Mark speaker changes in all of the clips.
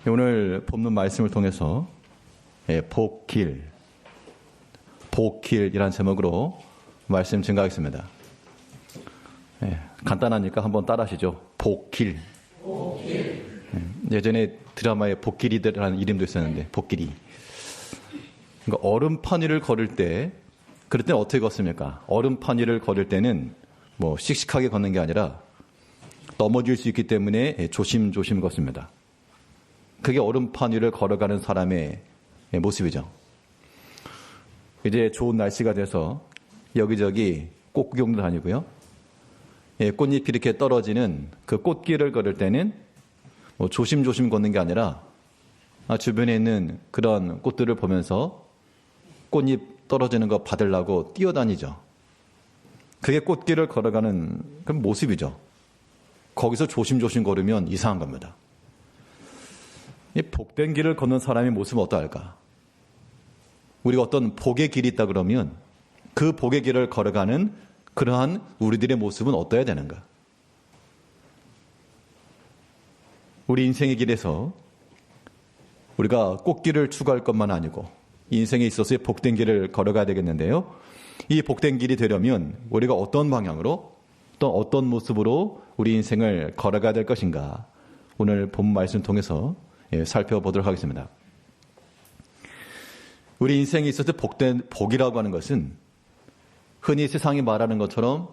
Speaker 1: 오늘 본문 말씀을 통해서 복길이라는 제목으로 말씀 증가하겠습니다. 간단하니까 한번 따라하시죠. 복길. 예전에 드라마에 복길이라는 이름도 있었는데 복길이. 그러니까 얼음판 위를 걸을 때, 그럴 때는 어떻게 걷습니까? 얼음판 위를 걸을 때는 뭐 씩씩하게 걷는 게 아니라 넘어질 수 있기 때문에 조심조심 걷습니다. 그게 얼음판 위를 걸어가는 사람의 모습이죠. 이제 좋은 날씨가 돼서 여기저기 꽃 구경도 다니고요. 꽃잎이 이렇게 떨어지는 그 꽃길을 걸을 때는 뭐 조심조심 걷는 게 아니라 주변에 있는 그런 꽃들을 보면서 꽃잎 떨어지는 거 받으려고 뛰어다니죠. 그게 꽃길을 걸어가는 그런 모습이죠. 거기서 조심조심 걸으면 이상한 겁니다. 이 복된 길을 걷는 사람의 모습은 어떠할까? 우리가 어떤 복의 길이 있다 그러면 그 복의 길을 걸어가는 그러한 우리들의 모습은 어떠해야 되는가? 우리 인생의 길에서 우리가 꽃길을 추구할 것만 아니고 인생에 있어서의 복된 길을 걸어가야 되겠는데요. 이 복된 길이 되려면 우리가 어떤 방향으로 또 어떤 모습으로 우리 인생을 걸어가야 될 것인가? 오늘 본 말씀 통해서 살펴보도록 하겠습니다. 우리 인생에 있어서 복이라고 하는 것은 흔히 세상이 말하는 것처럼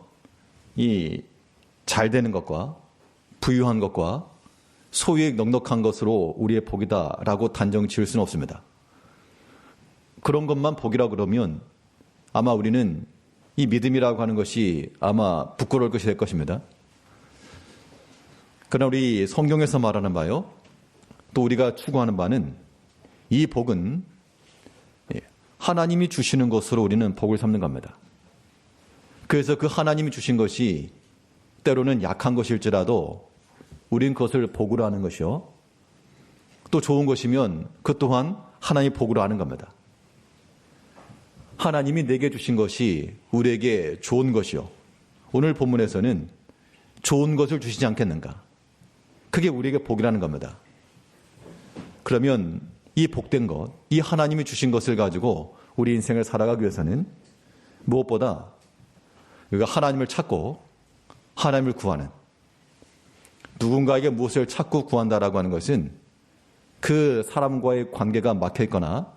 Speaker 1: 이 잘 되는 것과 부유한 것과 소유액 넉넉한 것으로 우리의 복이다라고 단정 지을 수는 없습니다. 그런 것만 복이라고 그러면 아마 우리는 이 믿음이라고 하는 것이 아마 부끄러울 것이 될 것입니다. 그러나 우리 성경에서 말하는 바요, 또 우리가 추구하는 바는 이 복은 하나님이 주시는 것으로 우리는 복을 삼는 겁니다. 그래서 그 하나님이 주신 것이 때로는 약한 것일지라도 우린 그것을 복으로 하는 것이요. 또 좋은 것이면 그 또한 하나님의 복으로 하는 겁니다. 하나님이 내게 주신 것이 우리에게 좋은 것이요. 오늘 본문에서는 좋은 것을 주시지 않겠는가? 그게 우리에게 복이라는 겁니다. 그러면 이 복된 것, 이 하나님이 주신 것을 가지고 우리 인생을 살아가기 위해서는 무엇보다 우리가 하나님을 찾고 하나님을 구하는, 누군가에게 무엇을 찾고 구한다라고 하는 것은 그 사람과의 관계가 막혀 있거나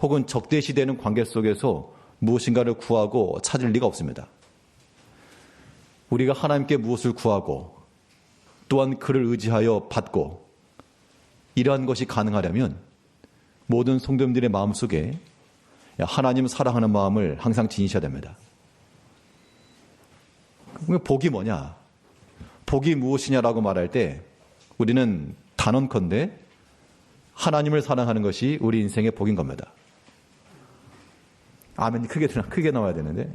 Speaker 1: 혹은 적대시되는 관계 속에서 무엇인가를 구하고 찾을 리가 없습니다. 우리가 하나님께 무엇을 구하고 또한 그를 의지하여 받고 이러한 것이 가능하려면 모든 성도님들의 마음속에 하나님 사랑하는 마음을 항상 지니셔야 됩니다. 복이 뭐냐? 복이 무엇이냐라고 말할 때 우리는 단언컨대 하나님을 사랑하는 것이 우리 인생의 복인 겁니다. 아멘 크게 나와야 되는데.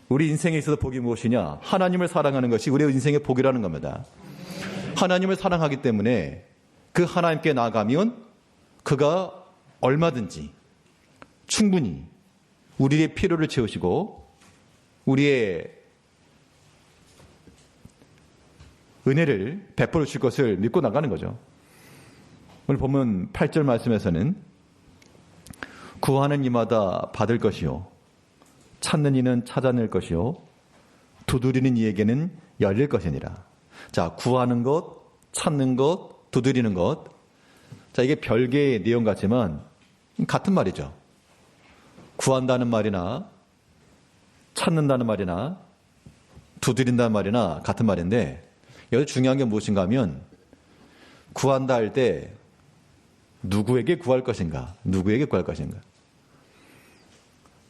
Speaker 1: 우리 인생에 있어서 복이 무엇이냐? 하나님을 사랑하는 것이 우리 인생의 복이라는 겁니다. 하나님을 사랑하기 때문에 그 하나님께 나아가면 그가 얼마든지 충분히 우리의 필요를 채우시고 우리의 은혜를 베풀어 주실 것을 믿고 나가는 거죠. 오늘 보면 8절 말씀에서는 구하는 이마다 받을 것이요 찾는 이는 찾아낼 것이요 두드리는 이에게는 열릴 것이니라. 자, 구하는 것, 찾는 것, 두드리는 것. 자, 이게 별개의 내용 같지만 같은 말이죠. 구한다는 말이나 찾는다는 말이나 두드린다는 말이나 같은 말인데 여기 중요한 게 무엇인가 하면 구한다 할 때 누구에게 구할 것인가? 누구에게 구할 것인가?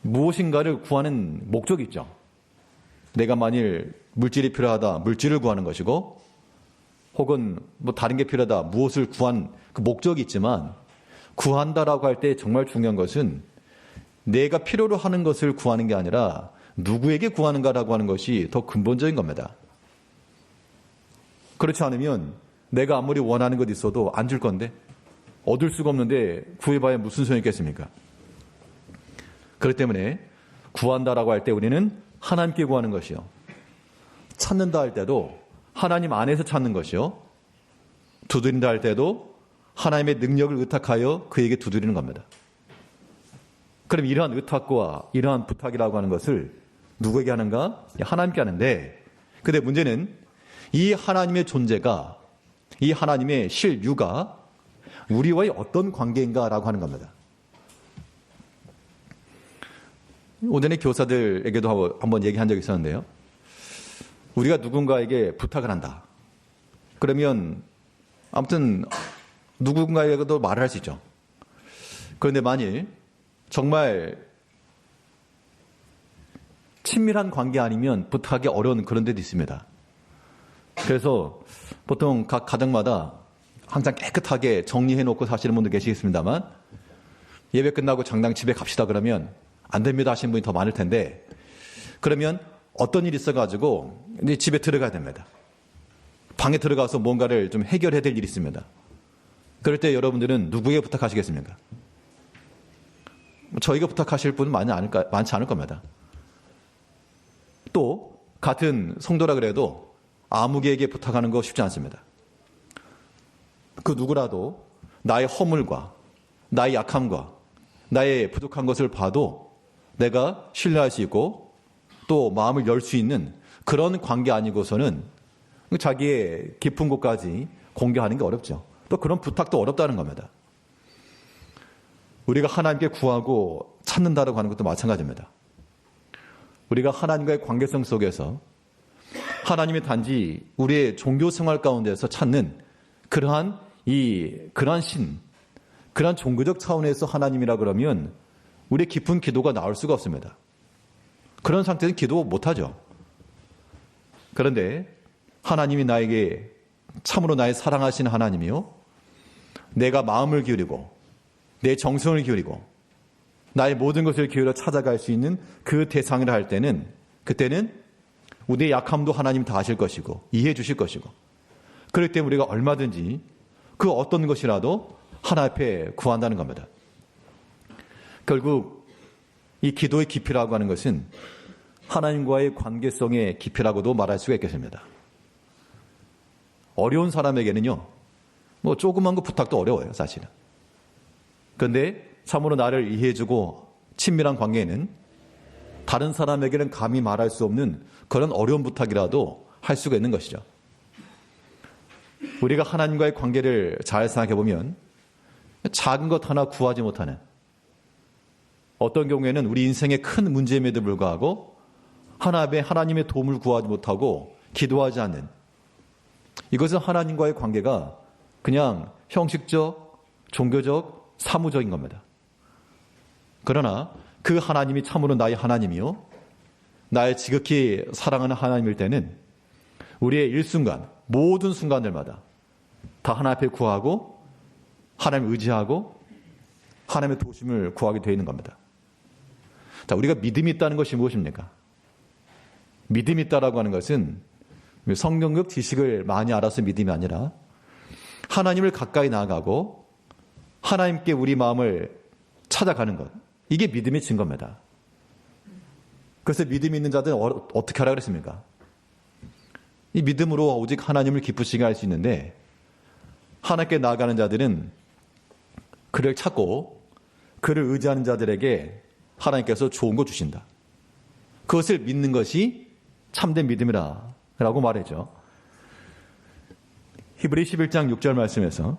Speaker 1: 무엇인가를 구하는 목적이 있죠. 내가 만일 물질이 필요하다, 물질을 구하는 것이고 혹은 뭐 다른 게 필요하다, 무엇을 구한 그 목적이 있지만 구한다라고 할 때 정말 중요한 것은 내가 필요로 하는 것을 구하는 게 아니라 누구에게 구하는가라고 하는 것이 더 근본적인 겁니다. 그렇지 않으면 내가 아무리 원하는 것 있어도 안 줄 건데 얻을 수가 없는데 구해봐야 무슨 소용이 있겠습니까? 그렇기 때문에 구한다라고 할 때 우리는 하나님께 구하는 것이요. 찾는다 할 때도 하나님 안에서 찾는 것이요. 두드린다 할 때도 하나님의 능력을 의탁하여 그에게 두드리는 겁니다. 그럼 이러한 의탁과 이러한 부탁이라고 하는 것을 누구에게 하는가? 하나님께 하는데, 근데 문제는 이 하나님의 존재가, 이 하나님의 실유가 우리와의 어떤 관계인가라고 하는 겁니다. 오전에 교사들에게도 한번 얘기한 적이 있었는데요. 우리가 누군가에게 부탁을 한다. 그러면 아무튼 누군가에게도 말을 할 수 있죠. 그런데 만일 정말 친밀한 관계 아니면 부탁하기 어려운 그런 데도 있습니다. 그래서 보통 각 가정마다 항상 깨끗하게 정리해놓고 사시는 분도 계시겠습니다만, 예배 끝나고 장당 집에 갑시다 그러면 안 됩니다 하시는 분이 더 많을 텐데, 그러면 어떤 일이 있어가지고 이제 집에 들어가야 됩니다. 방에 들어가서 뭔가를 좀 해결해야 될 일이 있습니다. 그럴 때 여러분들은 누구에게 부탁하시겠습니까? 저희가 부탁하실 분은 많지 않을 겁니다. 또 같은 성도라 그래도 아무개에게 부탁하는 거 쉽지 않습니다. 그 누구라도 나의 허물과 나의 약함과 나의 부족한 것을 봐도 내가 신뢰할 수 있고 또 마음을 열 수 있는 그런 관계 아니고서는 자기의 깊은 곳까지 공개하는 게 어렵죠. 또 그런 부탁도 어렵다는 겁니다. 우리가 하나님께 구하고 찾는다라고 하는 것도 마찬가지입니다. 우리가 하나님과의 관계성 속에서 하나님이 단지 우리의 종교 생활 가운데서 찾는 그러한 그러한 종교적 차원에서 하나님이라 그러면 우리의 깊은 기도가 나올 수가 없습니다. 그런 상태는 기도 못하죠. 그런데 하나님이 나에게 참으로 나의 사랑하시는 하나님이요, 내가 마음을 기울이고 내 정성을 기울이고 나의 모든 것을 기울여 찾아갈 수 있는 그 대상이라 할 때는, 그때는 우리의 약함도 하나님이 다 아실 것이고 이해해 주실 것이고, 그렇기 때문에 우리가 얼마든지 그 어떤 것이라도 하나님 앞에 구한다는 겁니다. 결국 이 기도의 깊이라고 하는 것은 하나님과의 관계성의 깊이라고도 말할 수가 있겠습니다. 어려운 사람에게는요, 뭐 조그만 거 부탁도 어려워요, 사실은. 그런데 참으로 나를 이해해주고 친밀한 관계에는 다른 사람에게는 감히 말할 수 없는 그런 어려운 부탁이라도 할 수가 있는 것이죠. 우리가 하나님과의 관계를 잘 생각해보면 작은 것 하나 구하지 못하는, 어떤 경우에는 우리 인생의 큰 문제임에도 불구하고 하나님의 도움을 구하지 못하고 기도하지 않는, 이것은 하나님과의 관계가 그냥 형식적, 종교적, 사무적인 겁니다. 그러나 그 하나님이 참으로 나의 하나님이요, 나의 지극히 사랑하는 하나님일 때는 우리의 일순간, 모든 순간들마다 다 하나님 앞에 구하고 하나님을 의지하고 하나님의 도심을 구하게 되어 있는 겁니다. 자, 우리가 믿음이 있다는 것이 무엇입니까? 믿음이 있다라고 하는 것은 성경적 지식을 많이 알아서 믿음이 아니라 하나님을 가까이 나아가고 하나님께 우리 마음을 찾아가는 것, 이게 믿음의 증거입니다. 그래서 믿음이 있는 자들은 어떻게 하라 그랬습니까? 이 믿음으로 오직 하나님을 기쁘시게 할 수 있는데, 하나님께 나아가는 자들은 그를 찾고 그를 의지하는 자들에게 하나님께서 좋은 거 주신다. 그것을 믿는 것이 참된 믿음이라 라고 말했죠. 히브리 11장 6절 말씀에서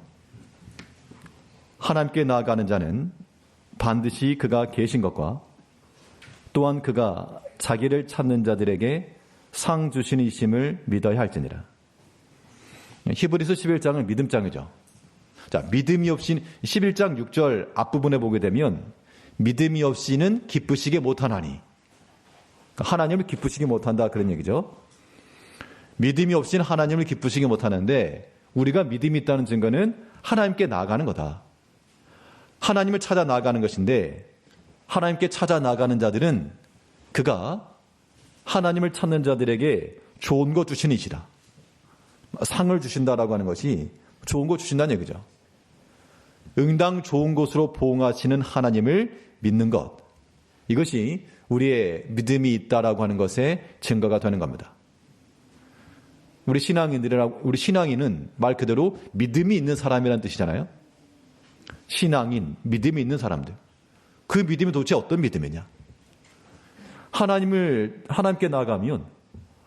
Speaker 1: 하나님께 나아가는 자는 반드시 그가 계신 것과 또한 그가 자기를 찾는 자들에게 상 주시는 이심을 믿어야 할지니라. 히브리서 11장은 믿음장이죠. 자, 믿음이 없이 11장 6절 앞부분에 보게 되면 믿음이 없이는 기쁘시게 못하나니, 하나님을 기쁘시게 못한다 그런 얘기죠. 믿음이 없이는 하나님을 기쁘시게 못하는데, 우리가 믿음이 있다는 증거는 하나님께 나아가는 거다. 하나님을 찾아 나아가는 것인데, 하나님께 찾아 나아가는 자들은 그가 하나님을 찾는 자들에게 좋은 거 주시는 이시다. 상을 주신다라고 하는 것이 좋은 거 주신다는 얘기죠. 응당 좋은 것으로 보응하시는 하나님을 믿는 것, 이것이 우리의 믿음이 있다라고 하는 것의 증거가 되는 겁니다. 우리 신앙인은 말 그대로 믿음이 있는 사람이라는 뜻이잖아요. 신앙인, 믿음이 있는 사람들. 그 믿음이 도대체 어떤 믿음이냐? 하나님께 나아가면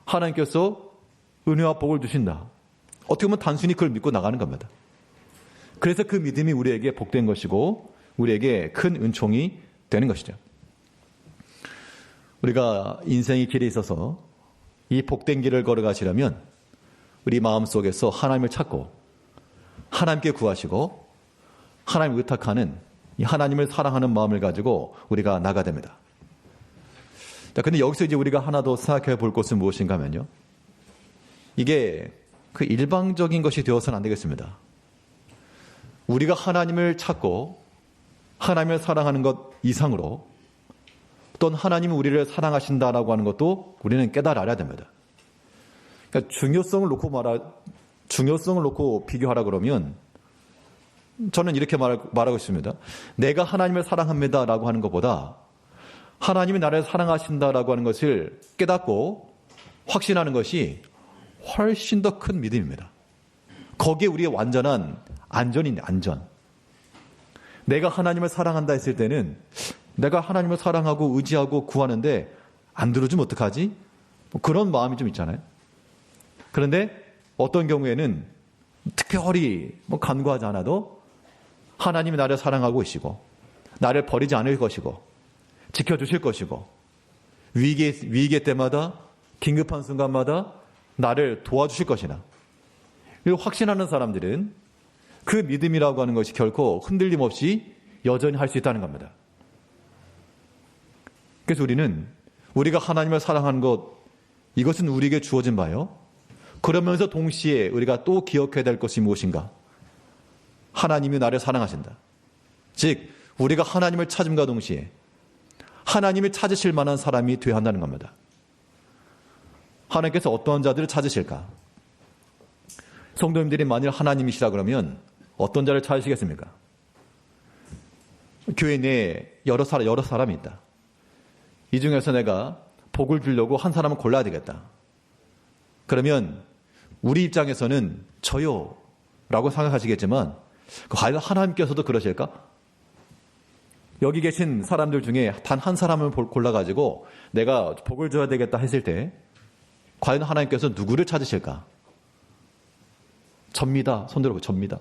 Speaker 1: 하나님께서 은혜와 복을 주신다. 어떻게 보면 단순히 그걸 믿고 나가는 겁니다. 그래서 그 믿음이 우리에게 복된 것이고 우리에게 큰 은총이 되는 것이죠. 우리가 인생의 길에 있어서 이 복된 길을 걸어가시려면 우리 마음속에서 하나님을 찾고 하나님께 구하시고 하나님을 의탁하는 이 하나님을 사랑하는 마음을 가지고 우리가 나가야 됩니다. 자, 근데 여기서 이제 우리가 하나 더 생각해 볼 것은 무엇인가 하면요. 이게 그 일방적인 것이 되어서는 안 되겠습니다. 우리가 하나님을 찾고 하나님을 사랑하는 것 이상으로 또는 하나님은 우리를 사랑하신다라고 하는 것도 우리는 깨달아야 됩니다. 그러니까 중요성을 놓고 비교하라 그러면 저는 이렇게 말하고 있습니다. 내가 하나님을 사랑합니다라고 하는 것보다 하나님이 나를 사랑하신다라고 하는 것을 깨닫고 확신하는 것이 훨씬 더 큰 믿음입니다. 거기에 우리의 완전한 안전인데, 안전. 내가 하나님을 사랑한다 했을 때는 내가 하나님을 사랑하고 의지하고 구하는데 안 들어주면 어떡하지? 그런 마음이 좀 있잖아요. 그런데 어떤 경우에는 특별히 간구하지 않아도 하나님이 나를 사랑하고 계시고 나를 버리지 않을 것이고 지켜주실 것이고 위기의 때마다 긴급한 순간마다 나를 도와주실 것이나 그리고 확신하는 사람들은 그 믿음이라고 하는 것이 결코 흔들림 없이 여전히 할 수 있다는 겁니다. 그래서 우리가 하나님을 사랑하는 것, 이것은 우리에게 주어진 바요. 그러면서 동시에 우리가 또 기억해야 될 것이 무엇인가? 하나님이 나를 사랑하신다. 즉 우리가 하나님을 찾음과 동시에 하나님을 찾으실 만한 사람이 되어야 한다는 겁니다. 하나님께서 어떠한 자들을 찾으실까? 성도님들이 만일 하나님이시라 그러면 어떤 자를 찾으시겠습니까? 교회 내에 여러 사람이 있다. 이 중에서 내가 복을 주려고 한 사람을 골라야 되겠다. 그러면 우리 입장에서는 저요 라고 생각하시겠지만 과연 하나님께서도 그러실까? 여기 계신 사람들 중에 단 한 사람을 골라가지고 내가 복을 줘야 되겠다 했을 때 과연 하나님께서 누구를 찾으실까? 접니다. 손들어 접니다.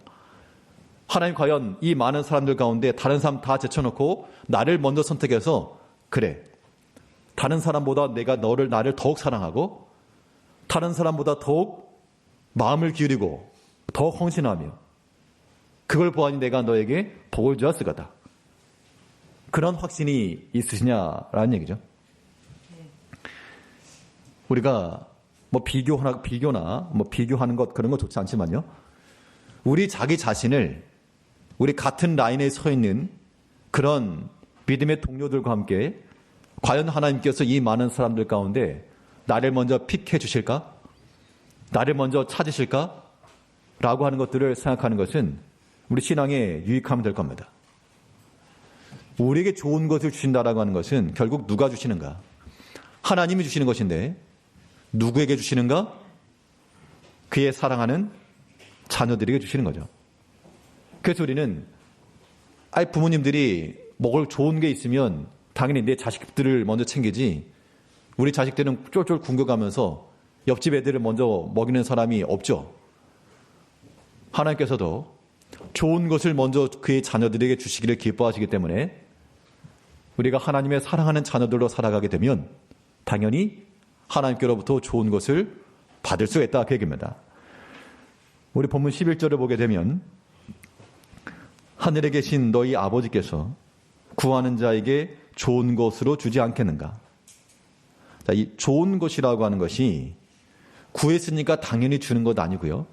Speaker 1: 하나님 과연 이 많은 사람들 가운데 다른 사람 다 제쳐놓고 나를 먼저 선택해서 그래. 다른 사람보다 나를 더욱 사랑하고 다른 사람보다 더욱 마음을 기울이고 더욱 헌신하며 그걸 보아니 내가 너에게 복을 주었을 거다. 그런 확신이 있으시냐라는 얘기죠. 우리가 비교하는 것 그런 거 좋지 않지만요. 우리 자기 자신을 우리 같은 라인에 서 있는 그런 믿음의 동료들과 함께 과연 하나님께서 이 많은 사람들 가운데 나를 먼저 픽해 주실까? 나를 먼저 찾으실까? 라고 하는 것들을 생각하는 것은 우리 신앙에 유익하면 될 겁니다. 우리에게 좋은 것을 주신다라고 하는 것은 결국 누가 주시는가? 하나님이 주시는 것인데 누구에게 주시는가? 그의 사랑하는 자녀들에게 주시는 거죠. 그래서 우리는 부모님들이 먹을 좋은 게 있으면 당연히 내 자식들을 먼저 챙기지 우리 자식들은 쫄쫄 굶겨가면서 옆집 애들을 먼저 먹이는 사람이 없죠. 하나님께서도 좋은 것을 먼저 그의 자녀들에게 주시기를 기뻐하시기 때문에 우리가 하나님의 사랑하는 자녀들로 살아가게 되면 당연히 하나님께로부터 좋은 것을 받을 수 있다 그 얘기입니다. 우리 본문 11절을 보게 되면 하늘에 계신 너희 아버지께서 구하는 자에게 좋은 것으로 주지 않겠는가? 자, 이 좋은 것이라고 하는 것이 구했으니까 당연히 주는 것 아니고요.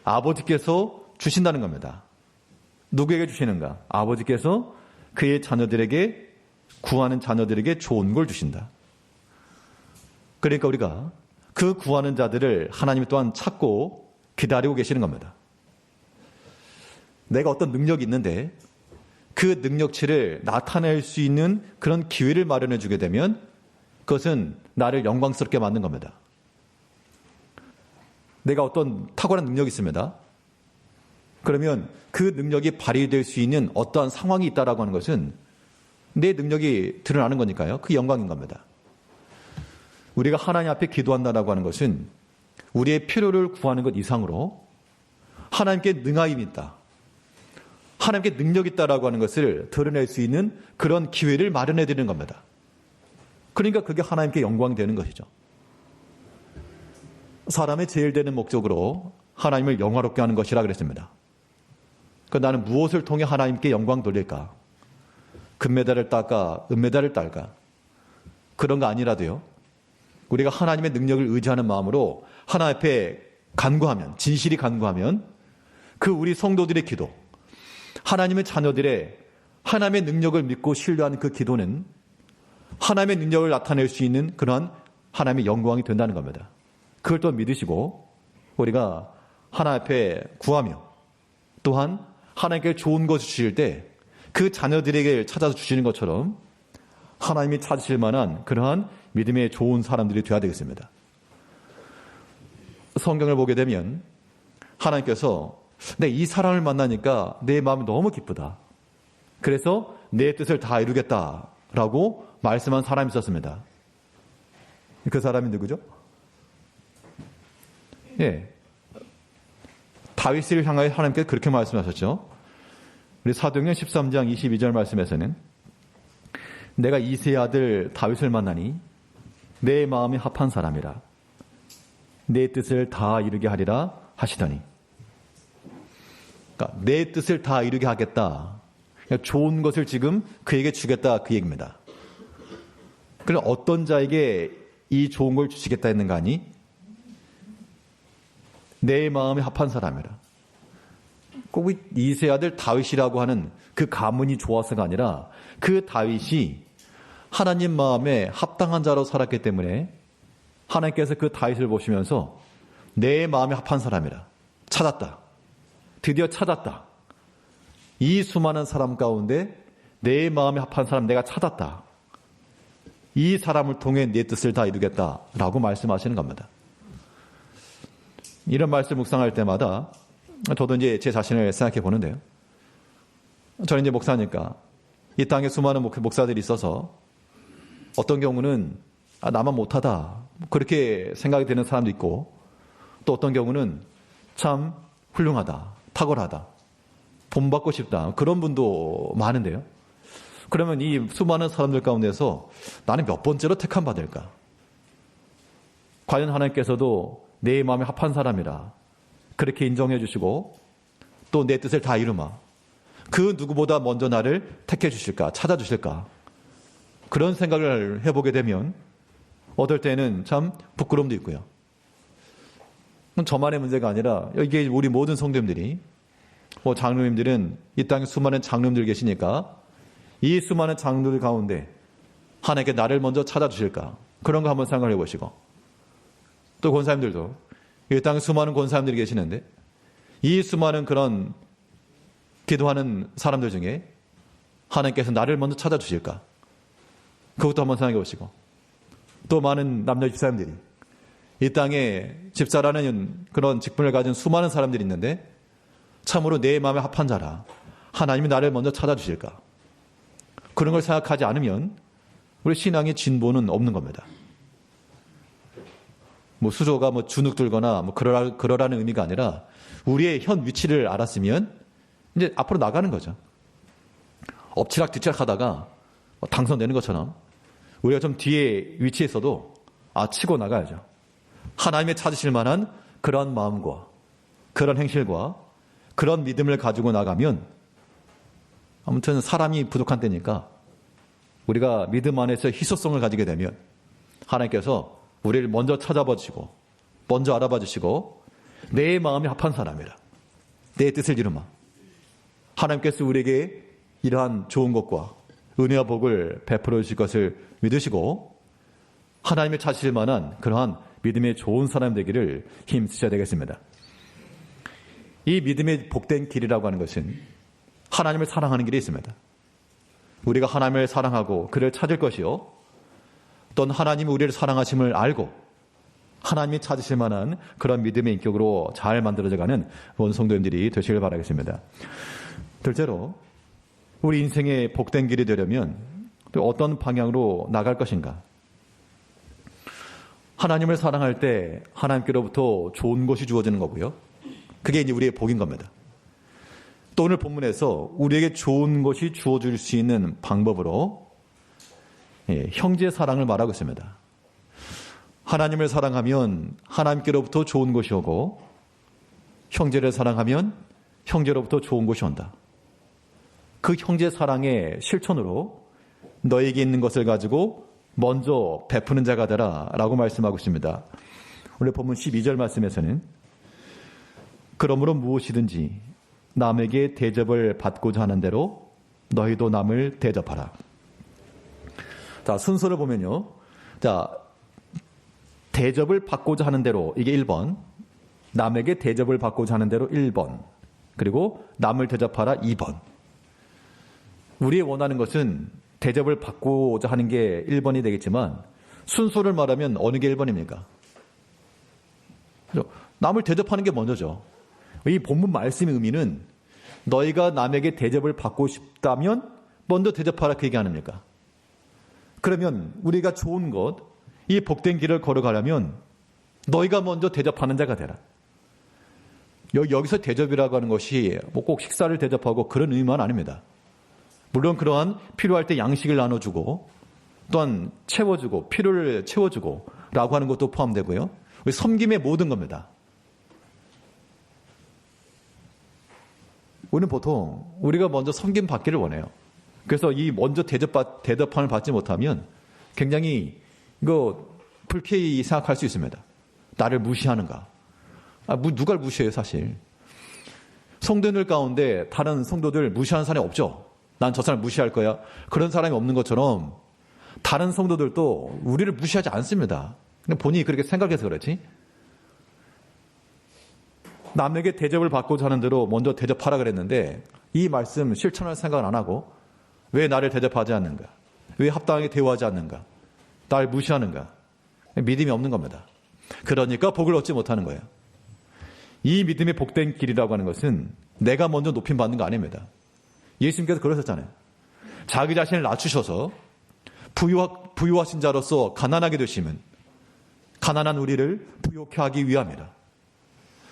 Speaker 1: 아버지께서 주신다는 겁니다. 누구에게 주시는가? 아버지께서 그의 자녀들에게 구하는 자녀들에게 좋은 걸 주신다. 그러니까 우리가 그 구하는 자들을 하나님 또한 찾고 기다리고 계시는 겁니다. 내가 어떤 능력이 있는데 그 능력치를 나타낼 수 있는 그런 기회를 마련해 주게 되면 그것은 나를 영광스럽게 만든 겁니다. 내가 어떤 탁월한 능력이 있습니다. 그러면 그 능력이 발휘될 수 있는 어떠한 상황이 있다라고 하는 것은 내 능력이 드러나는 거니까요. 그 영광인 겁니다. 우리가 하나님 앞에 기도한다라고 하는 것은 우리의 필요를 구하는 것 이상으로 하나님께 능하임이 있다, 하나님께 능력이 있다라고 하는 것을 드러낼 수 있는 그런 기회를 마련해 드리는 겁니다. 그러니까 그게 하나님께 영광이 되는 것이죠. 사람의 제일 되는 목적으로 하나님을 영화롭게 하는 것이라 그랬습니다. 그러니까 나는 무엇을 통해 하나님께 영광 돌릴까? 금메달을 딸까? 은메달을 딸까? 그런 거 아니라도요, 우리가 하나님의 능력을 의지하는 마음으로 하나님 앞에 간구하면, 진실이 간구하면 그 우리 성도들의 기도, 하나님의 자녀들의 하나님의 능력을 믿고 신뢰하는 그 기도는 하나님의 능력을 나타낼 수 있는 그러한 하나님의 영광이 된다는 겁니다. 그걸 또 믿으시고 우리가 하나님 앞에 구하며 또한 하나님께 좋은 것을 주실 때 그 자녀들에게 찾아서 주시는 것처럼 하나님이 찾으실 만한 그러한 믿음의 좋은 사람들이 되어야 되겠습니다. 성경을 보게 되면 하나님께서 이 사람을 만나니까 내 마음이 너무 기쁘다, 그래서 내 뜻을 다 이루겠다라고 말씀한 사람이 있었습니다. 그 사람이 누구죠? 다윗을 향하여 하나님께서 그렇게 말씀하셨죠. 우리 사도행전 13장 22절 말씀에서는 내가 이새의 아들 다윗을 만나니 내 마음이 합한 사람이라 내 뜻을 다 이루게 하리라 하시더니, 그러니까 내 뜻을 다 이루게 하겠다, 그러니까 좋은 것을 지금 그에게 주겠다, 그 얘기입니다. 그럼 어떤 자에게 이 좋은 걸 주시겠다 했는가 하니 내 마음이 합한 사람이라. 꼭 이새의 아들 다윗이라고 하는 그 가문이 좋아서가 아니라 그 다윗이 하나님 마음에 합당한 자로 살았기 때문에 하나님께서 그 다윗을 보시면서 내 마음에 합한 사람이라, 찾았다, 드디어 찾았다, 이 수많은 사람 가운데 내 마음에 합한 사람 내가 찾았다, 이 사람을 통해 내 뜻을 다 이루겠다라고 말씀하시는 겁니다. 이런 말씀 묵상할 때마다 저도 이제 제 자신을 생각해 보는데요. 저는 이제 목사니까 이 땅에 수많은 목사들이 있어서 어떤 경우는 나만 못하다 그렇게 생각이 되는 사람도 있고, 또 어떤 경우는 참 훌륭하다, 탁월하다, 본받고 싶다, 그런 분도 많은데요. 그러면 이 수많은 사람들 가운데서 나는 몇 번째로 택함 받을까? 과연 하나님께서도 내 마음에 합한 사람이라 그렇게 인정해 주시고 또 내 뜻을 다 이루마, 그 누구보다 먼저 나를 택해 주실까, 찾아 주실까? 그런 생각을 해보게 되면 어떨 때는 참 부끄러움도 있고요. 저만의 문제가 아니라 이게 우리 모든 성도님들이, 장로님들은 이 땅에 수많은 장로님들 계시니까 이 수많은 장로들 가운데 하나님께 나를 먼저 찾아주실까, 그런 거 한번 생각을 해보시고, 또 권사님들도 이 땅에 수많은 권사님들이 계시는데 이 수많은 그런 기도하는 사람들 중에 하나님께서 나를 먼저 찾아주실까, 그것도 한번 생각해 보시고, 또 많은 남녀 집사님들이 이 땅에 집사라는 그런 직분을 가진 수많은 사람들이 있는데 참으로 내 마음에 합한 자라 하나님이 나를 먼저 찾아주실까, 그런 걸 생각하지 않으면 우리 신앙의 진보는 없는 겁니다. 수조가 주눅 들거나 그러라는 의미가 아니라 우리의 현 위치를 알았으면 이제 앞으로 나가는 거죠. 엎치락뒤치락 하다가 당선되는 것처럼 우리가 좀 뒤에 위치에 있어도 치고 나가야죠. 하나님의 찾으실 만한 그런 마음과 그런 행실과 그런 믿음을 가지고 나가면, 아무튼 사람이 부족한 때니까 우리가 믿음 안에서 희소성을 가지게 되면 하나님께서 우리를 먼저 찾아봐 주시고 먼저 알아봐 주시고 내 마음이 합한 사람이라 내 뜻을 이루마, 하나님께서 우리에게 이러한 좋은 것과 은혜와 복을 베풀어 주실 것을 믿으시고 하나님을 찾으실 만한 그러한 믿음의 좋은 사람 되기를 힘쓰셔야 되겠습니다. 이 믿음의 복된 길이라고 하는 것은 하나님을 사랑하는 길이 있습니다. 우리가 하나님을 사랑하고 그를 찾을 것이요, 또는 하나님이 우리를 사랑하심을 알고 하나님이 찾으실 만한 그런 믿음의 인격으로 잘 만들어져가는 온 성도님들이 되시길 바라겠습니다. 둘째로 우리 인생의 복된 길이 되려면 또 어떤 방향으로 나갈 것인가? 하나님을 사랑할 때 하나님께로부터 좋은 것이 주어지는 거고요. 그게 이제 우리의 복인 겁니다. 또 오늘 본문에서 우리에게 좋은 것이 주어질 수 있는 방법으로 형제 사랑을 말하고 있습니다. 하나님을 사랑하면 하나님께로부터 좋은 것이 오고 형제를 사랑하면 형제로부터 좋은 것이 온다. 그 형제 사랑의 실천으로 너에게 있는 것을 가지고 먼저 베푸는 자가 되라 라고 말씀하고 있습니다. 오늘 본문 12절 말씀에서는 그러므로 무엇이든지 남에게 대접을 받고자 하는 대로 너희도 남을 대접하라. 자, 순서를 보면요. 자, 대접을 받고자 하는 대로 이게 1번, 남에게 대접을 받고자 하는 대로 1번, 그리고 남을 대접하라 2번. 우리의 원하는 것은 대접을 받고자 하는 게 1번이 되겠지만 순서를 말하면 어느 게 1번입니까? 남을 대접하는 게 먼저죠. 이 본문 말씀의 의미는 너희가 남에게 대접을 받고 싶다면 먼저 대접하라 그 얘기 아닙니까? 그러면 우리가 좋은 것, 이 복된 길을 걸어가려면 너희가 먼저 대접하는 자가 되라. 여기서 대접이라고 하는 것이 뭐 꼭 식사를 대접하고 그런 의미는 아닙니다. 물론 그러한 필요할 때 양식을 나눠주고 또한 채워주고 필요를 채워주고 라고 하는 것도 포함되고요. 섬김의 모든 겁니다. 우리는 보통 우리가 먼저 섬김 받기를 원해요. 그래서 이 먼저 대접함을 받지 못하면 굉장히 이거 불쾌히 생각할 수 있습니다. 나를 무시하는가? 누가 무시해요 사실. 성도들 가운데 다른 성도들 무시하는 사람이 없죠. 난 저 사람 무시할 거야. 그런 사람이 없는 것처럼 다른 성도들도 우리를 무시하지 않습니다. 근데 본인이 그렇게 생각해서 그렇지. 남에게 대접을 받고자 하는 대로 먼저 대접하라 그랬는데 이 말씀 실천할 생각을 안 하고 왜 나를 대접하지 않는가? 왜 합당하게 대우하지 않는가? 날 무시하는가? 믿음이 없는 겁니다. 그러니까 복을 얻지 못하는 거예요. 이 믿음의 복된 길이라고 하는 것은 내가 먼저 높임받는 거 아닙니다. 예수님께서 그러셨잖아요. 자기 자신을 낮추셔서 부유하신 자로서 가난하게 되시면 가난한 우리를 부유케 하기 위함이라.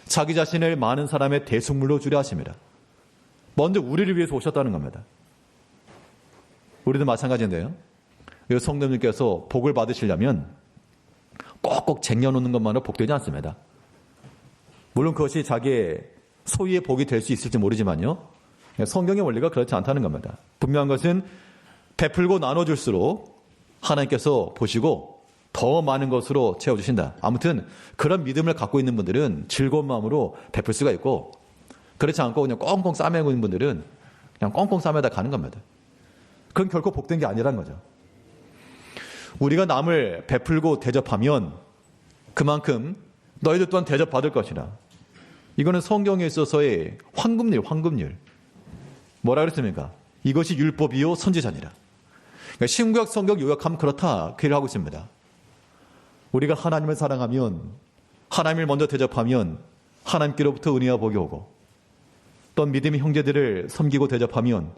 Speaker 1: 자기 자신을 많은 사람의 대속물로 주려 하십니다. 먼저 우리를 위해서 오셨다는 겁니다. 우리도 마찬가지인데요. 성도님께서 복을 받으시려면 꼭꼭 쟁여놓는 것만으로 복되지 않습니다. 물론 그것이 자기의 소유의 복이 될 수 있을지 모르지만요. 성경의 원리가 그렇지 않다는 겁니다. 분명한 것은 베풀고 나눠줄수록 하나님께서 보시고 더 많은 것으로 채워주신다. 아무튼 그런 믿음을 갖고 있는 분들은 즐거운 마음으로 베풀 수가 있고 그렇지 않고 그냥 꽁꽁 싸매고 있는 분들은 그냥 꽁꽁 싸매다 가는 겁니다. 그건 결코 복된 게 아니라는 거죠. 우리가 남을 베풀고 대접하면 그만큼 너희들 또한 대접받을 것이라. 이거는 성경에 있어서의 황금률. 뭐라 그랬습니까? 이것이 율법이요 선지자니라. 그러니까 신구약 성경 요약하면 그렇다 그 일을 하고 있습니다. 우리가 하나님을 사랑하면 하나님을 먼저 대접하면 하나님께로부터 은혜와 복이 오고 또 믿음의 형제들을 섬기고 대접하면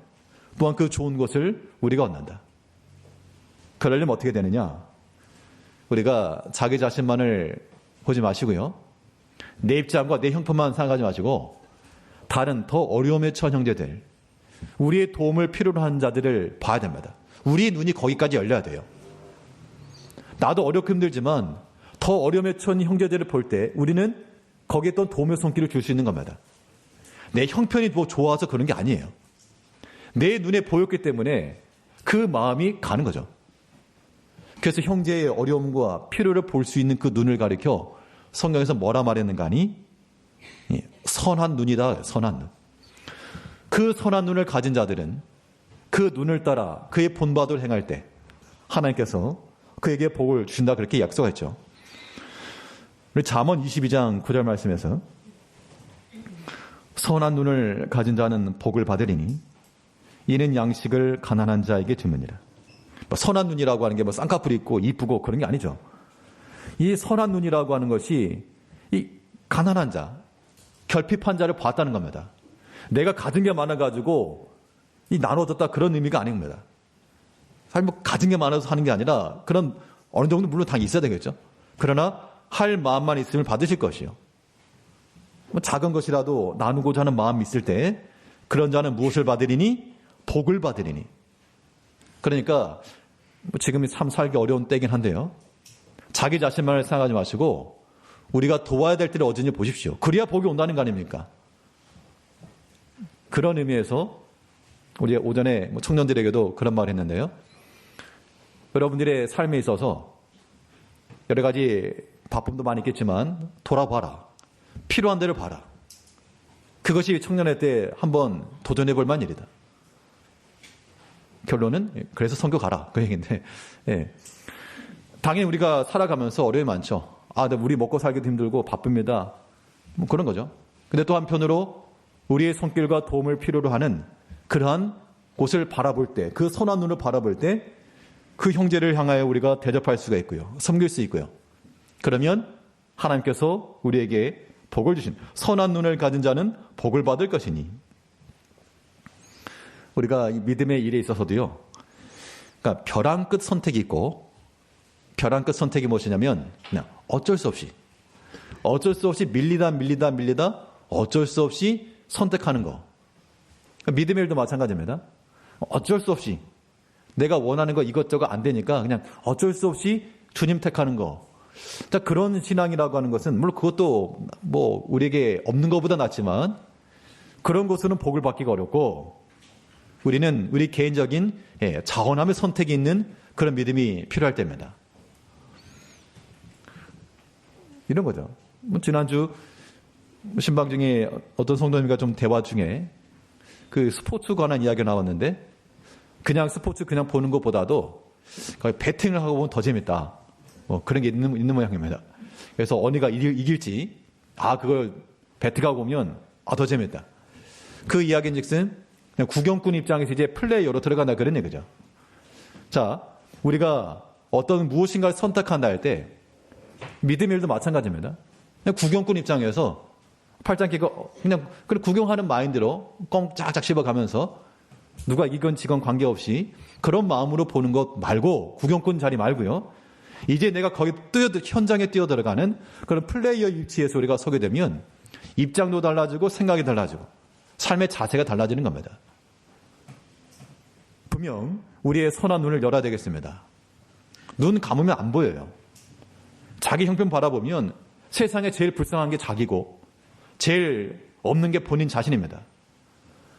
Speaker 1: 또한 그 좋은 것을 우리가 얻는다. 그러려면 어떻게 되느냐? 우리가 자기 자신만을 보지 마시고요. 내 입장과 내 형편만 생각하지 마시고 다른 더 어려움에 처한 형제들, 우리의 도움을 필요로 하는 자들을 봐야 됩니다. 우리의 눈이 거기까지 열려야 돼요. 나도 어렵고 힘들지만 더 어려움에 처한 형제들을 볼 때 우리는 거기에 또 도움의 손길을 줄 수 있는 겁니다. 내 형편이 뭐 좋아서 그런 게 아니에요. 내 눈에 보였기 때문에 그 마음이 가는 거죠. 그래서 형제의 어려움과 필요를 볼 수 있는 그 눈을 가리켜 성경에서 뭐라 말했는가 하니 선한 눈이다. 선한 눈. 그 선한 눈을 가진 자들은 그 눈을 따라 그의 본바를 행할 때 하나님께서 그에게 복을 주신다 그렇게 약속했죠. 우리 잠언 22장 9절 말씀에서 선한 눈을 가진 자는 복을 받으리니 이는 양식을 가난한 자에게 주느니라. 선한 눈이라고 하는 게 뭐 쌍꺼풀이 있고 이쁘고 그런 게 아니죠.
Speaker 2: 이 선한 눈이라고 하는 것이 이 가난한 자, 결핍한 자를 봤다는 겁니다. 내가 가진 게 많아가지고 이 나눠줬다 그런 의미가 아닙니다. 사실 뭐 가진 게 많아서 하는 게 아니라 그런 어느 정도 물론 당연히 있어야 되겠죠. 그러나 할 마음만 있으면 받으실 것이요. 뭐 작은 것이라도 나누고자 하는 마음이 있을 때 그런 자는 무엇을 받으리니? 복을 받으리니. 그러니까 뭐 지금이 참 살기 어려운 때긴 한데요. 자기 자신만을 생각하지 마시고 우리가 도와야 될 때를 어딘지 보십시오. 그래야 복이 온다는 거 아닙니까? 그런 의미에서 우리 오전에 뭐 청년들에게도 그런 말을 했는데요. 여러분들의 삶에 있어서 여러 가지 바쁨도 많이 있겠지만 돌아봐라. 필요한 데를 봐라. 그것이 청년회 때 한번 도전해 볼 만한 일이다. 결론은 그래서 선교 가라 그 얘기인데, 예. 당연히 우리가 살아가면서 어려움이 많죠. 우리 먹고 살기도 힘들고 바쁩니다. 뭐 그런 거죠. 근데 또 한편으로 우리의 손길과 도움을 필요로 하는 그러한 곳을 바라볼 때, 그 선한 눈을 바라볼 때 그 형제를 향하여 우리가 대접할 수가 있고요. 섬길 수 있고요. 그러면 하나님께서 우리에게 복을 주신, 선한 눈을 가진 자는 복을 받을 것이니. 우리가 이 믿음의 일에 있어서도요. 그러니까 벼랑 끝 선택이 있고, 벼랑 끝 선택이 무엇이냐면 그냥 어쩔 수 없이 밀리다 어쩔 수 없이 선택하는 거. 믿음의 일도 마찬가지입니다. 어쩔 수 없이 내가 원하는 거 이것저것 안 되니까 그냥 어쩔 수 없이 주님 택하는 거. 자, 그런 신앙이라고 하는 것은 물론 그것도 뭐 우리에게 없는 것보다 낫지만 그런 것으로는 복을 받기가 어렵고, 우리는 우리 개인적인 자원함의 선택이 있는 그런 믿음이 필요할 때입니다. 이런 거죠. 지난주 신방 중에 어떤 성도님과 좀 대화 중에 그 스포츠 관한 이야기가 나왔는데, 그냥 스포츠 그냥 보는 것보다도 거의 배팅을 하고 보면 더 재밌다. 뭐 그런 게 있는 모양입니다. 그래서 어디가 이길지, 그걸 배팅하고 보면 더 재밌다. 그 이야기인즉슨 그냥 구경꾼 입장에서 이제 플레이어로 들어간다 그런 얘기죠. 자, 우리가 어떤 무엇인가를 선택한다 할 때 믿음의 일도 마찬가지입니다. 그냥 구경꾼 입장에서 팔짱 끼고 그냥 구경하는 마인드로 꽁짝짝 씹어가면서 누가 이건 지건 관계없이 그런 마음으로 보는 것 말고, 구경꾼 자리 말고요. 이제 내가 거기 현장에 뛰어들어가는 그런 플레이어 위치에서 우리가 서게 되면 입장도 달라지고 생각이 달라지고 삶의 자세가 달라지는 겁니다. 분명 우리의 선한 눈을 열어야 되겠습니다. 눈 감으면 안 보여요. 자기 형편 바라보면 세상에 제일 불쌍한 게 자기고 제일 없는 게 본인 자신입니다.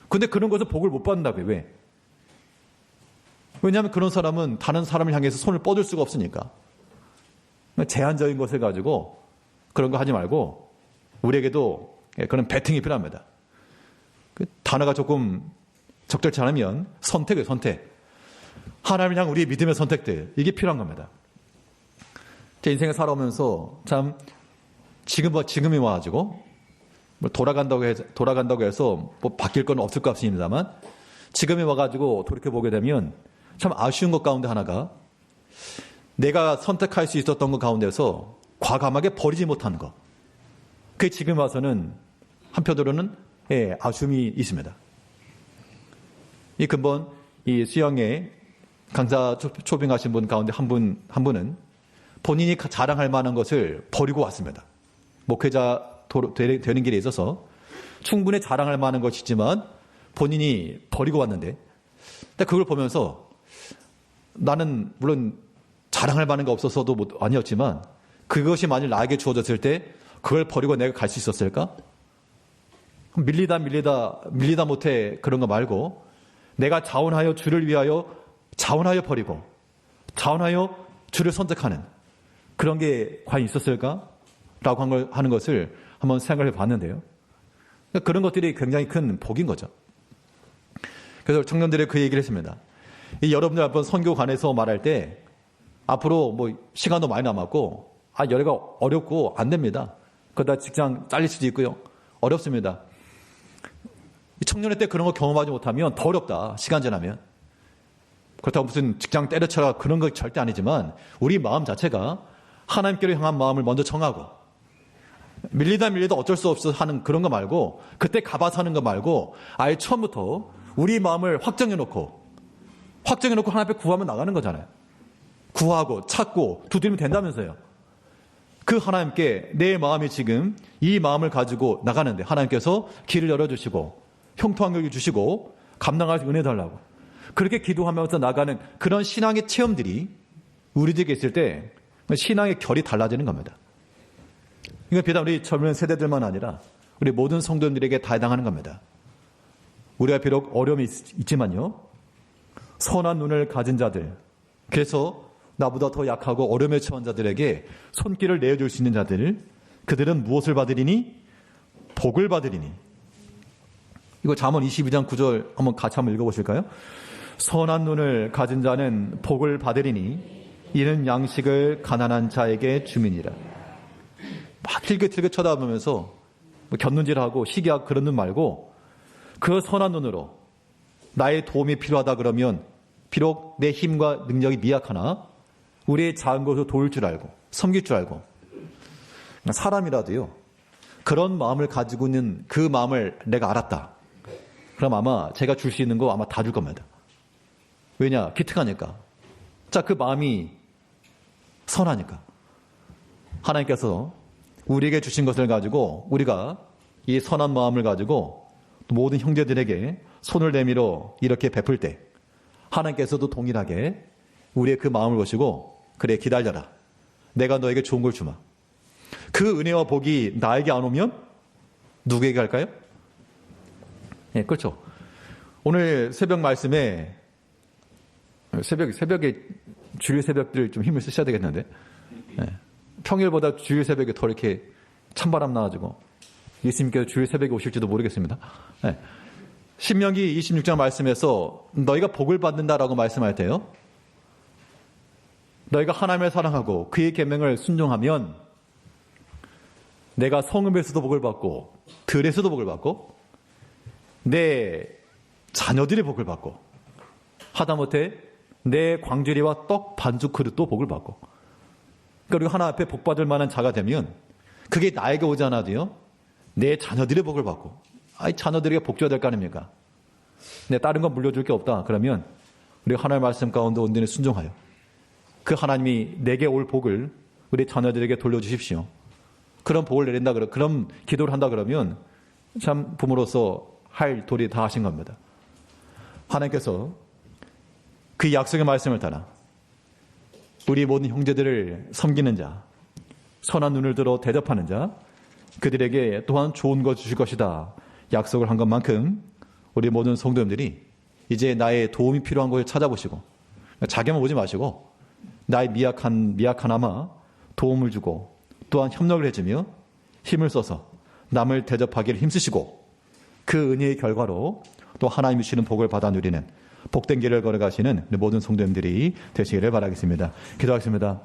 Speaker 2: 근데 그런 것을 복을 못 받는다고요. 왜? 왜냐하면 그런 사람은 다른 사람을 향해서 손을 뻗을 수가 없으니까. 제한적인 것을 가지고 그런 거 하지 말고 우리에게도 그런 배팅이 필요합니다. 그 단어가 조금 적절치 않으면 선택이에요. 선택. 하나님을 향한 우리의 믿음의 선택들, 이게 필요한 겁니다. 제 인생을 살아오면서 참 지금이 와가지고 돌아간다고 해서 뭐 바뀔 건 없을 것 같습니다만, 지금이 와가지고 돌이켜보게 되면 참 아쉬운 것 가운데 하나가 내가 선택할 수 있었던 것 가운데서 과감하게 버리지 못한 것. 그게 지금 와서는 한편으로는 아쉬움이 있습니다. 이 근본 이 수영에 강사 초빙하신 분 가운데 한 분은 본인이 자랑할 만한 것을 버리고 왔습니다. 목회자 되는 길에 있어서 충분히 자랑할 만한 것이지만 본인이 버리고 왔는데, 근데 그걸 보면서 나는 물론 자랑할 만한 게 없어서도 아니었지만 그것이 만일 나에게 주어졌을 때 그걸 버리고 내가 갈 수 있었을까? 밀리다 못해 그런 거 말고 내가 자원하여 주를 위하여 자원하여 버리고 자원하여 주를 선택하는 그런 게 과연 있었을까? 라고 하는 것을 한번 생각해 봤는데요. 그런 것들이 굉장히 큰 복인 거죠. 그래서 청년들의 그 얘기를 했습니다. 여러분들 한번 선교관에서 말할 때 앞으로 뭐 시간도 많이 남았고 여기가 어렵고 안 됩니다. 그러다 직장 잘릴 수도 있고요. 어렵습니다. 청년회 때 그런 거 경험하지 못하면 더 어렵다. 시간 지나면. 그렇다고 무슨 직장 때려쳐라 그런 거 절대 아니지만 우리 마음 자체가 하나님께로 향한 마음을 먼저 정하고, 밀리다 어쩔 수 없어 하는 그런 거 말고, 그때 가봐서 하는 거 말고, 아예 처음부터 우리 마음을 확정해놓고 하나님 앞에 구하면 나가는 거잖아요. 구하고 찾고 두드리면 된다면서요. 그 하나님께 내 마음이 지금 이 마음을 가지고 나가는데 하나님께서 길을 열어주시고 형통한 걸 주시고 감당할 은혜 달라고 그렇게 기도하면서 나가는 그런 신앙의 체험들이 우리들에게 있을 때 신앙의 결이 달라지는 겁니다. 이건 비단 우리 젊은 세대들만 아니라 우리 모든 성도들에게 다 해당하는 겁니다. 우리가 비록 어려움이 있지만요, 선한 눈을 가진 자들, 그래서 나보다 더 약하고 어려움에 처한 자들에게 손길을 내어줄 수 있는 자들, 그들은 무엇을 받으리니? 복을 받으리니. 이거 잠언 22장 9절 한번 읽어보실까요? 선한 눈을 가진 자는 복을 받으리니 이는 양식을 가난한 자에게 주민이라. 막 틸긋틸긋 쳐다보면서 곁눈질하고 시기하고 그런 눈 말고 그 선한 눈으로 나의 도움이 필요하다 그러면 비록 내 힘과 능력이 미약하나 우리의 작은 것을 도울 줄 알고 섬길 줄 알고 사람이라도요 그런 마음을 가지고 있는 그 마음을 내가 알았다. 그럼 아마 제가 줄 수 있는 거 아마 다 줄 겁니다. 왜냐? 기특하니까. 자, 그 마음이 선하니까. 하나님께서 우리에게 주신 것을 가지고 우리가 이 선한 마음을 가지고 모든 형제들에게 손을 내밀어 이렇게 베풀 때 하나님께서도 동일하게 우리의 그 마음을 보시고 그래 기다려라. 내가 너에게 좋은 걸 주마. 그 은혜와 복이 나에게 안 오면 누구에게 갈까요? 네, 그렇죠. 오늘 새벽 말씀에 새벽에 주일 새벽들 좀 힘을 쓰셔야 되겠는데 네. 평일보다 주일 새벽에 더 이렇게 찬바람 나가지고 예수님께서 주일 새벽에 오실지도 모르겠습니다. 네. 신명기 26장 말씀에서 너희가 복을 받는다라고 말씀할 때요. 너희가 하나님을 사랑하고 그의 계명을 순종하면 내가 성읍에서도 복을 받고 들에서도 복을 받고 내 자녀들이 복을 받고 하다못해 내 광주리와 떡 반죽 그릇도 복을 받고 그러니까 우리가 하나 앞에 복 받을 만한 자가 되면 그게 나에게 오지 않아도요 내 자녀들이 복을 받고 자녀들에게 복 줘야 될 거 아닙니까? 근데 다른 건 물려줄 게 없다 그러면 우리가 하나님의 말씀 가운데 온전히 순종하여 그 하나님이 내게 올 복을 우리 자녀들에게 돌려주십시오. 그런 복을 내린다 그런 기도를 한다 그러면 참 부모로서 할 도리 다 하신 겁니다. 하나님께서 그 약속의 말씀을 따라 우리 모든 형제들을 섬기는 자, 선한 눈을 들어 대접하는 자, 그들에게 또한 좋은 것 주실 것이다. 약속을 한 것만큼 우리 모든 성도님들이 이제 나의 도움이 필요한 곳을 찾아보시고 자기만 오지 마시고 나의 미약하나마 도움을 주고 또한 협력을 해주며 힘을 써서 남을 대접하기를 힘쓰시고 그 은혜의 결과로 또 하나님이 주시는 복을 받아 누리는 복된 길을 걸어가시는 모든 성도님들이 되시기를 바라겠습니다. 기도하겠습니다.